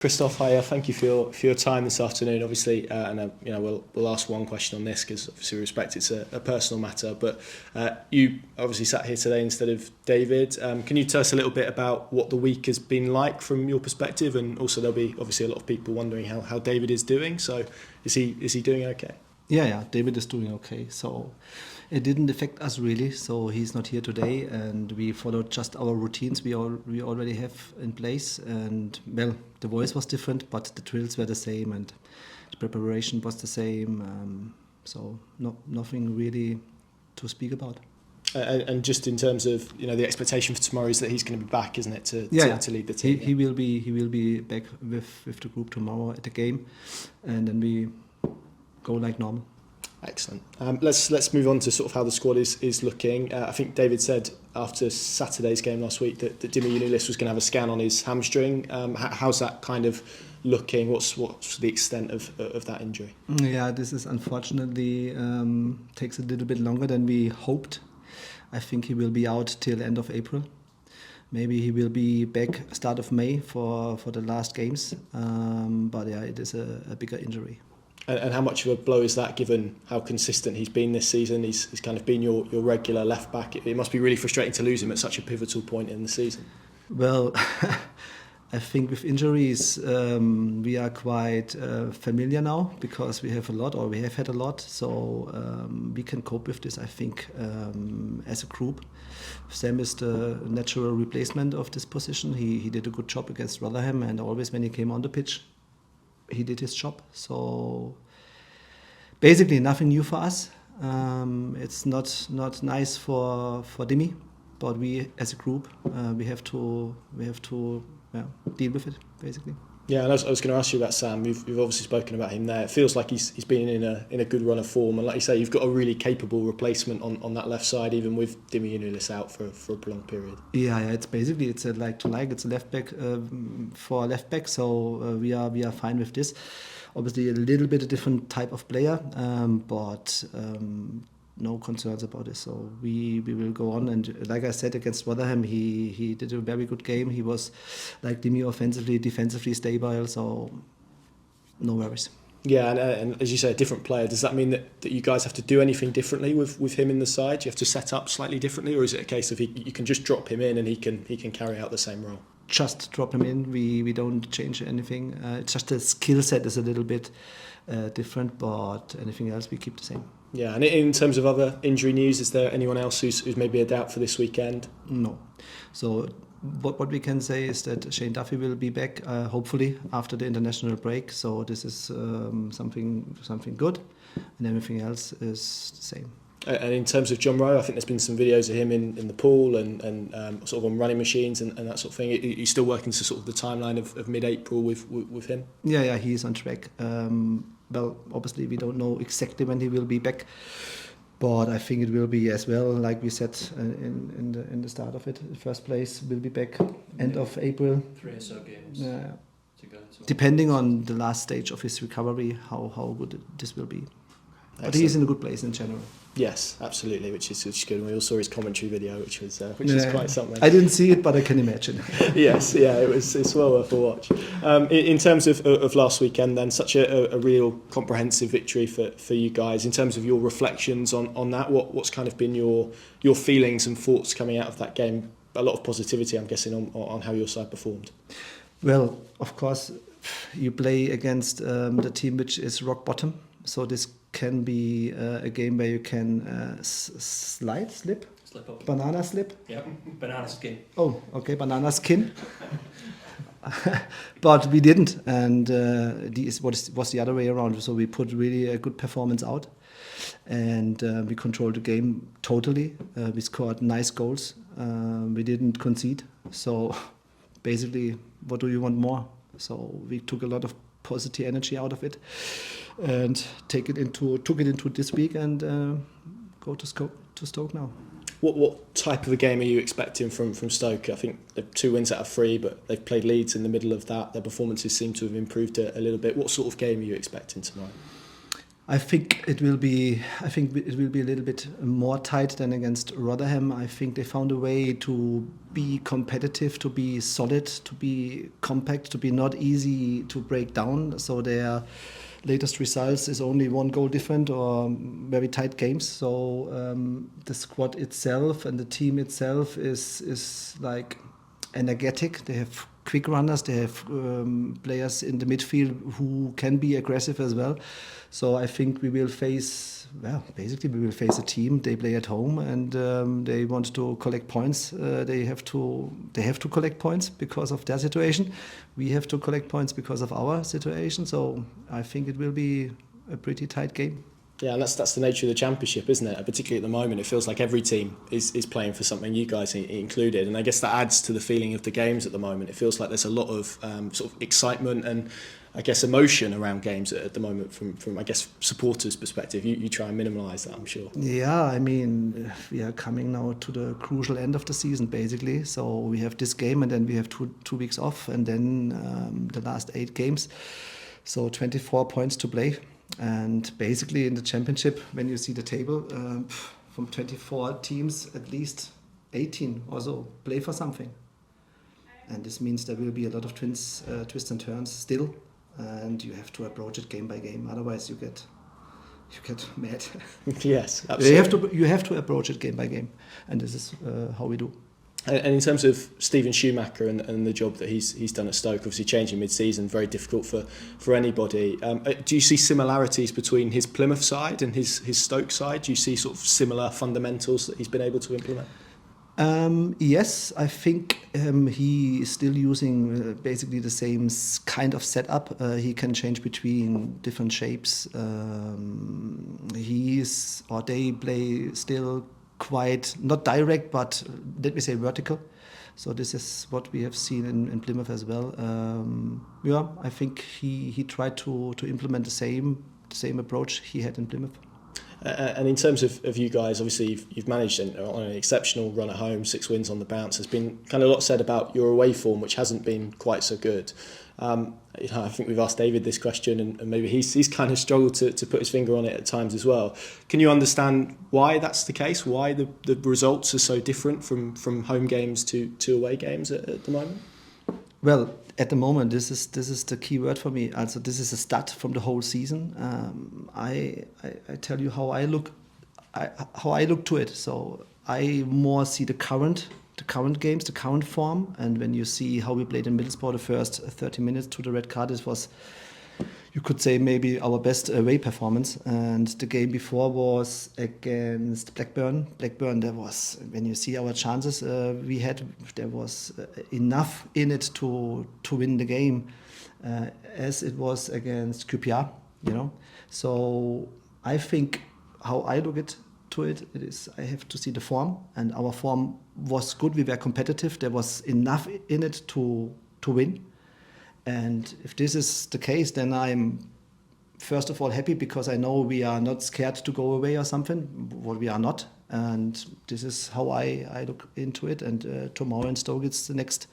Christoph, hi. Thank you for your time this afternoon. Obviously, and we'll ask one question on this because obviously we respect it's a personal matter. But you obviously sat here today instead of David. Can you tell us a little bit about what the week has been like from your perspective? And also there'll be obviously a lot of people wondering how David is doing. So is he doing okay? Yeah, David is doing okay. So it didn't affect us really. So he's not here today, and we followed just our routines we already have in place. And well, the voice was different, but the drills were the same, and the preparation was the same. So nothing really to speak about. And just in terms of the expectation for tomorrow is that he's going to be back, isn't it, to lead the team? He will be back with the group tomorrow at the game, and then we go like normal. Excellent. Let's move on to sort of how the squad is looking. I think David said after Saturday's game last week that Dimi Yunulis was going to have a scan on his hamstring. How's that kind of looking? What's the extent of that injury? Yeah, this is unfortunately takes a little bit longer than we hoped. I think he will be out till end of April. Maybe he will be back start of May for the last games. But yeah, it is a bigger injury. And how much of a blow is that, given how consistent he's been this season? He's kind of been your regular left back. It must be really frustrating to lose him at such a pivotal point in the season. Well, I think with injuries we are quite familiar now because we have had a lot. So we can cope with this, I think, as a group. Sam is the natural replacement of this position. He did a good job against Rotherham, and always when he came on the pitch, he did his job. So basically nothing new for us. It's not nice for Dimi, but we as a group we have to deal with it basically. Yeah, and I was going to ask you about Sam. You've obviously spoken about him there. It feels like he's been in a good run of form, and like you say, you've got a really capable replacement on that left side, even with Dimi Yunulis out for a prolonged period. Yeah, it's basically it's a like it's a left back for a left back, so we are fine with this. Obviously, a little bit a different type of player, but no concerns about this. So we will go on, and like I said, against Rotherham, he did a very good game. He was like Dimi offensively, defensively stable, so no worries. Yeah, and as you say, a different player. Does that mean that you guys have to do anything differently with him in the side? Do you have to set up slightly differently, or is it a case of you can just drop him in and he can carry out the same role? Just drop him in. We don't change anything. It's just the skill set is a little bit different, but anything else we keep the same. Yeah, and in terms of other injury news, is there anyone else who's maybe a doubt for this weekend? No. So what we can say is that Shane Duffy will be back, hopefully, after the international break. So this is something good, and everything else is the same. And in terms of John Rowe, I think there's been some videos of him in the pool and sort of on running machines and that sort of thing. Are you still working to sort of the timeline of mid-April with him? Yeah, he's on track. Well, obviously we don't know exactly when he will be back, but I think it will be as well, like we said in the start of it. First place will be back end of April. 3 or so games. Yeah. To go as well. Depending on the last stage of his recovery, how good this will be. Excellent. But he's in a good place in general. Yes, absolutely, which is good. And we all saw his commentary video, which was quite something. I didn't see it, but I can imagine. Yes, yeah, it's well worth a watch. In terms of last weekend, then, such a real comprehensive victory for you guys. In terms of your reflections on that, what's kind of been your feelings and thoughts coming out of that game? A lot of positivity, I'm guessing, on how your side performed. Well, of course, you play against the team which is rock bottom, so this can be a game where you can slip up. Banana slip. Yeah, banana skin. Oh, okay, banana skin. But we didn't, and was the other way around. So we put really a good performance out, and we controlled the game totally. We scored nice goals. We didn't concede. So basically, what do you want more? So we took a lot of positive energy out of it, and took it into this week, and go to Stoke now. What type of a game are you expecting from Stoke? I think they've 2 wins out of 3, but they've played Leeds in the middle of that. Their performances seem to have improved a little bit. What sort of game are you expecting tomorrow? I think it will be. I think it will be a little bit more tight than against Rotherham. I think they found a way to be competitive, to be solid, to be compact, to be not easy to break down. So their latest results is only one goal different or very tight games. So the squad itself and the team itself is like energetic. They have quick runners. They have players in the midfield who can be aggressive as well. So I think we will face, basically we will face a team. They play at home and they want to collect points. They have to collect points because of their situation. We have to collect points because of our situation. So I think it will be a pretty tight game. Yeah, and that's the nature of the Championship, isn't it? Particularly at the moment, it feels like every team is playing for something, you guys included, and I guess that adds to the feeling of the games at the moment. It feels like there's a lot of sort of excitement and I guess emotion around games at the moment from I guess supporters' perspective. You try and minimise that, I'm sure. Yeah, I mean we are coming now to the crucial end of the season basically. So we have this game and then we have two weeks off and then the last 8 games. So 24 points to play. And basically in the Championship, when you see the table, from 24 teams, at least 18 or so play for something. And this means there will be a lot of twists and turns still. And you have to approach it game by game. Otherwise you get mad. Yes, absolutely. You have to approach it game by game. And this is how we do. And in terms of Steven Schumacher and the job that he's done at Stoke, obviously changing mid-season, very difficult for anybody. Do you see similarities between his Plymouth side and his Stoke side? Do you see sort of similar fundamentals that he's been able to implement? Yes, I think he is still using basically the same kind of setup. He can change between different shapes. They play still quite, not direct, but let me say vertical. So this is what we have seen in Plymouth as well. I think he tried to implement the same approach he had in Plymouth. And in terms of you guys, obviously you've managed on an exceptional run at home, 6 wins on the bounce. There's been kind of a lot said about your away form, which hasn't been quite so good. I think we've asked David this question, and maybe he's kind of struggled to put his finger on it at times as well. Can you understand why that's the case? Why the results are so different from home games to away games at the moment? Well, at the moment, this is the key word for me. Also, this is a stat from the whole season. I tell you how I look to it. So I more see the current games, the current form, and when you see how we played in Middlesbrough the first 30 minutes to the red card, it was, you could say, maybe our best away performance. And the game before was against Blackburn. There was, when you see our chances we had, there was enough in it to win the game, as it was against QPR, So I think how I look to it is I have to see the form, and our form was good. We were competitive. There was enough in it to win. And if this is the case, then I'm first of all happy because I know we are not scared to go away or something. Well, we are not. And this is how I look into it. And tomorrow in Stoke, it's the next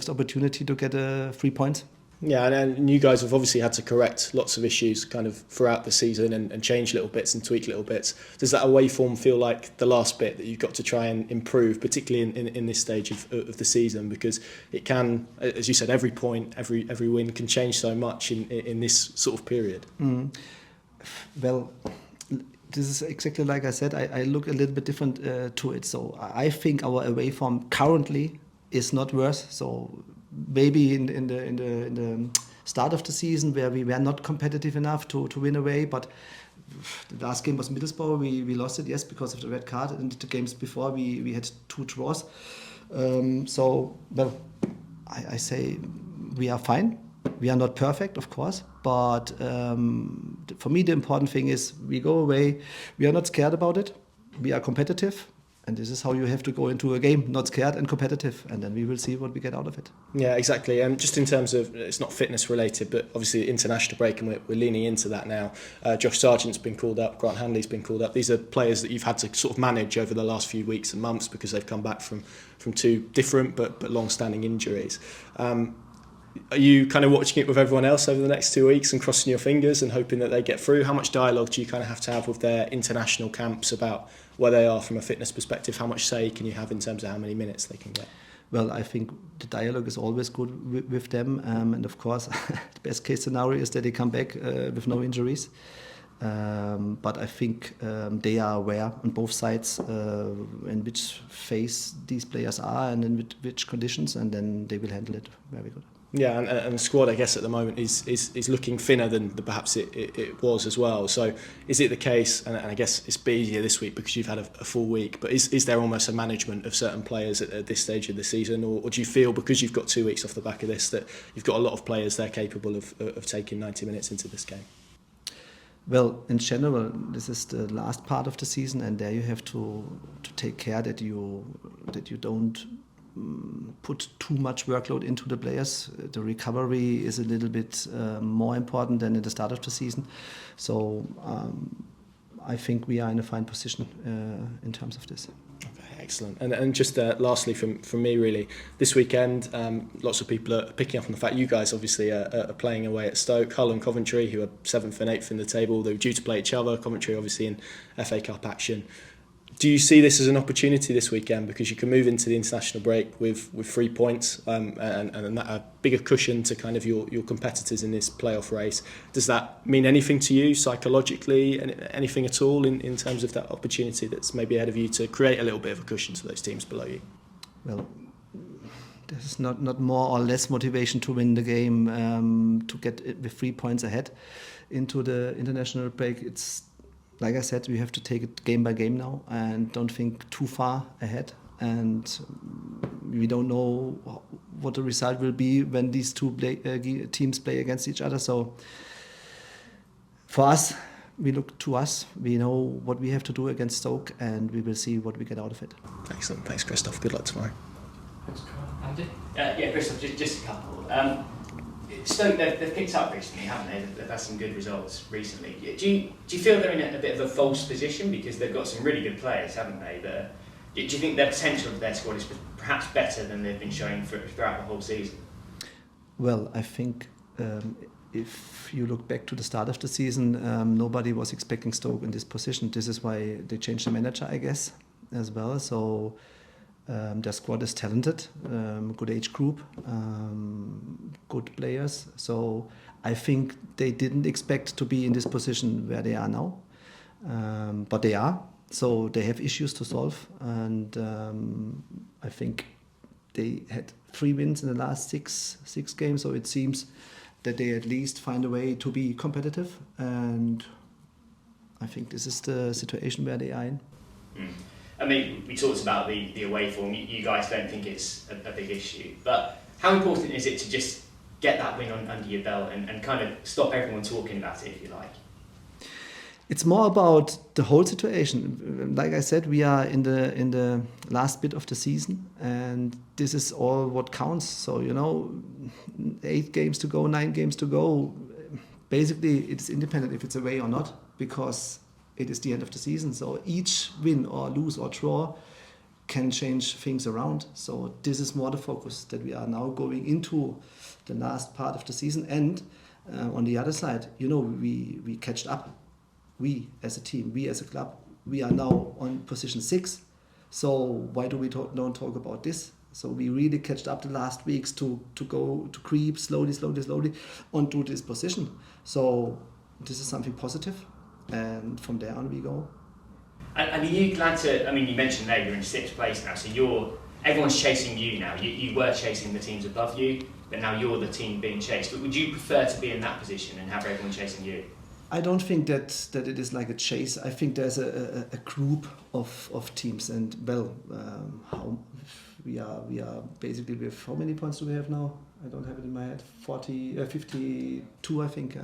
opportunity to get 3 points. Yeah, and you guys have obviously had to correct lots of issues kind of throughout the season and change little bits and tweak little bits. Does that away form feel like the last bit that you've got to try and improve, particularly in this stage of the season? Because it can, as you said, every point, every win can change so much in this sort of period. Well, this is exactly like I said. I look a little bit different to it. So I think our away form currently is not worse. So maybe in the start of the season where we were not competitive enough to win away, but the last game was Middlesbrough. We lost it, yes, because of the red card, and the games before we had 2 draws. I say we are fine. We are not perfect, of course, but for me the important thing is we go away. We are not scared about it. We are competitive. And this is how you have to go into a game, not scared and competitive, and then we will see what we get out of it. Yeah, exactly. Just in terms of, it's not fitness related, but obviously international break, and we're leaning into that now. Josh Sargent's been called up, Grant Hanley's been called up. These are players that you've had to sort of manage over the last few weeks and months because they've come back from 2 different but long-standing injuries. Are you kind of watching it with everyone else over the next 2 weeks and crossing your fingers and hoping that they get through? How much dialogue do you kind of have with their international camps about where they are from a fitness perspective? How much say can you have in terms of how many minutes they can get? Well, I think the dialogue is always good with them, and of course, the best case scenario is that they come back with no injuries. But I think they are aware on both sides in which phase these players are and in which conditions, and then they will handle it very good. Yeah, and the squad, I guess, at the moment is looking thinner than perhaps it was as well. So is it the case, and I guess it's been easier this week because you've had a full week, but is there almost a management of certain players at this stage of the season, or do you feel because you've got 2 weeks off the back of this that you've got a lot of players there capable of taking 90 minutes into this game? Well, in general, this is the last part of the season, and there you have to take care that you don't put too much workload into the players. The recovery is a little bit more important than at the start of the season. So I think we are in a fine position in terms of this. Okay, excellent. And just lastly from me really, this weekend lots of people are picking up on the fact you guys obviously are playing away at Stoke, Hull and Coventry, who are 7th and 8th in the table. They're due to play each other, Coventry obviously in FA Cup action. Do you see this as an opportunity this weekend because you can move into the international break with 3 points and a bigger cushion to kind of your competitors in this playoff race? Does that mean anything to you psychologically, anything at all in terms of that opportunity that's maybe ahead of you to create a little bit of a cushion to those teams below you? Well, there's not more or less motivation to win the game to get it with 3 points ahead into the international break. It's like I said, we have to take it game by game now and don't think too far ahead. And we don't know what the result will be when these two teams play against each other. So for us, we look to us. We know what we have to do against Stoke, and we will see what we get out of it. Excellent. Thanks, Christoph. Good luck tomorrow. Thanks, Carl. Andy? Yeah, Christoph, just a couple. Stoke, they've picked up recently, haven't they? They've had some good results recently. Do you feel they're in a bit of a false position because they've got some really good players, haven't they? Do you think their potential of their squad is perhaps better than they've been showing throughout the whole season? Well, I think if you look back to the start of the season, nobody was expecting Stoke in this position. This is why they changed the manager, I guess, as well. So their squad is talented, good age group, good players. So I think they didn't expect to be in this position where they are now, but they are. So they have issues to solve, and I think they had 3 wins in the last six games. So it seems that they at least find a way to be competitive, and I think this is the situation where they are in. I mean, we talked about the away form. You guys don't think it's a big issue, but how important is it to just get that win under your belt and kind of stop everyone talking about it, if you like? It's more about the whole situation. Like I said, we are in the last bit of the season, and this is all what counts. So 8 games to go, 9 games to go. Basically, it's independent if it's away or not, because it is the end of the season. So each win or lose or draw can change things around. So this is more the focus, that we are now going into the last part of the season. And on the other side, we catched up. We as a team, we as a club, we are now on position 6. So why do we don't talk about this? So we really catched up the last weeks to go to creep slowly onto this position. So this is something positive. And from there on we go. And are you glad to? I mean, you mentioned there you're in 6th place now, so everyone's chasing you now. You were chasing the teams above you, but now you're the team being chased. But would you prefer to be in that position and have everyone chasing you? I don't think that it is like a chase. I think there's a group of teams, and how we are basically with how many points do we have now? I don't have it in my head. 52, I think.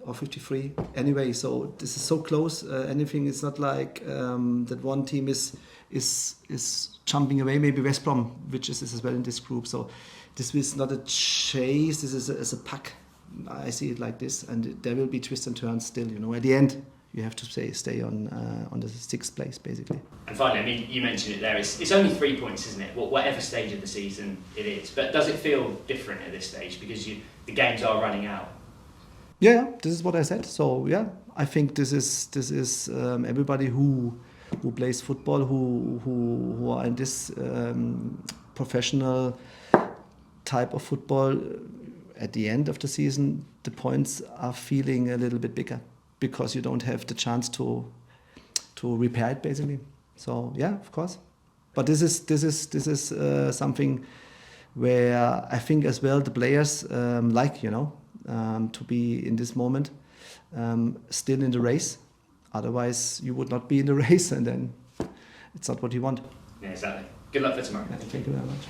Or 53. Anyway, so this is so close. Anything is not like that one team is jumping away. Maybe West Brom, which is as well in this group. So this is not a chase. This is a pack. I see it like this, and there will be twists and turns still. At the end, you have to stay on the 6th place basically. And finally, I mean, you mentioned it there. It's only 3 points, isn't it? Whatever stage of the season it is. But does it feel different at this stage because the games are running out? Yeah, this is what I said. So yeah, I think this is everybody who plays football, who are in this professional type of football. At the end of the season, the points are feeling a little bit bigger because you don't have the chance to repair it basically. So yeah, of course. But this is something where I think as well the players to be in this moment still in the race. Otherwise, you would not be in the race, and then it's not what you want. Yeah, exactly. Good luck for tomorrow. Thank you very much.